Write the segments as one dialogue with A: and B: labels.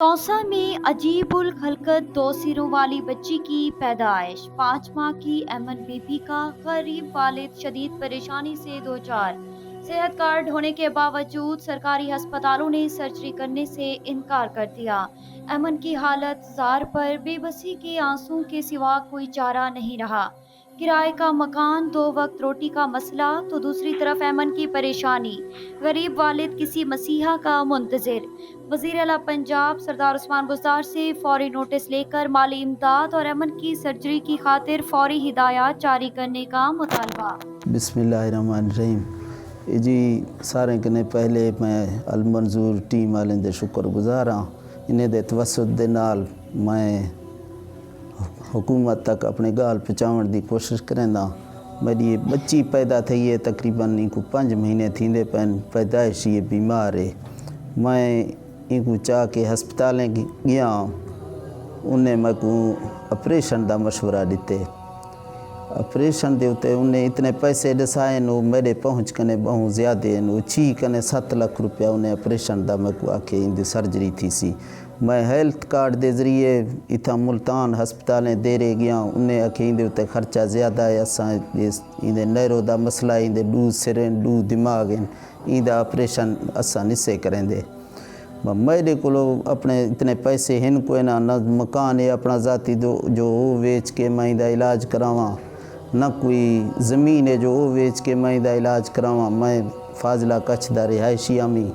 A: توسا میں عجیب الخلقت دو سروں والی بچی کی پیدائش 5 ماہ کی ایمن بی بی کا غریب والد شدید پریشانی سے دوچار صحت کارڈ ہونے کے باوجود سرکاری ہسپتالوں نے سرجری کرنے سے انکار کر دیا۔ ایمن کی حالت زار پر بے بسی کے آنسوں کے سوا کوئی چارہ نہیں رہا۔ کرائے کا مکان، 2 وقت روٹی کا مسئلہ تو دوسری طرف ایمن کی پریشانی، غریب والد کسی مسیحا کا منتظر۔ وزیر اعلیٰ پنجاب سردار عثمان بزدار سے فوری نوٹس لے کر مالی امداد اور ایمن کی سرجری کی خاطر فوری ہدایات جاری کرنے کا مطالبہ۔
B: بسم اللہ الرحمن الرحیم۔ جی سارے کنے پہلے میں المنظور ٹیم والے دے شکر گزار ہاں۔ انہیں دے توسط دے نال میں حکومت تک اپنے گال پہنچاؤن دی کوشش کرنا۔ میری بچی پیدا تھی ہے تقریباً 5 مہینے تھیندے پین پیدائشی یہ بیمار ہے۔ میں ان کو چاہ کے ہسپتالیں گیا، انہیں میں کو اپریشن دا مشورہ دیتے۔ اپریشن دے ہوتے انہیں اتنے پیسے دسائے نو میرے پہنچ کنے بہت زیادہ نو 7 لاکھ روپیہ انہیں اپریشن دا میں کو آکے ان دی سرجری تھی سی۔ میں ہیلتھ کارڈ دے ذریعے اتھا ملتان ہسپتالیں دے رہے گیا، انہیں آکے ان دے ہوتے خرچہ زیادہ ہے، ان دے نیرو دا مسئلہ، ان دے دو سرین دو دماغ ان دا اپریشن اساں نسے کریں دے۔ میرے کو اپنے اتنے پیسے ہن کوئی نہ مکان ہے اپنا ذاتی جو وہ ویچ کے میں دا علاج کراواں، نہ کوئی زمین ہے جو وہ ویچ کے میں دا علاج کراواں۔ میں فاضلہ کچھ دا رہائشی آمی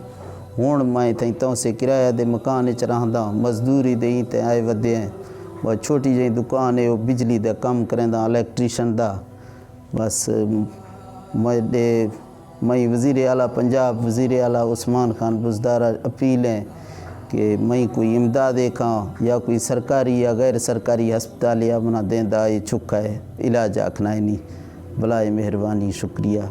B: ہون میں تھیں سے کرایہ دے مکان چ رہندا، مزدوری دے تے آئے ودے ہیں۔ وہ چھوٹی جہی دکان ہے وہ بجلی دا کم کریں دا الیکٹریشن دا۔ بس میں وزیر اعلیٰ پنجاب وزیر اعلیٰ عثمان خان بزدار اپیل ہیں کہ میں کوئی امداد کھاں یا کوئی سرکاری یا غیر سرکاری ہسپتال یا منا دیں دا یہ چھکا ہے علاج آکھنا ہے نہیں۔ بلائے مہربانی، شکریہ۔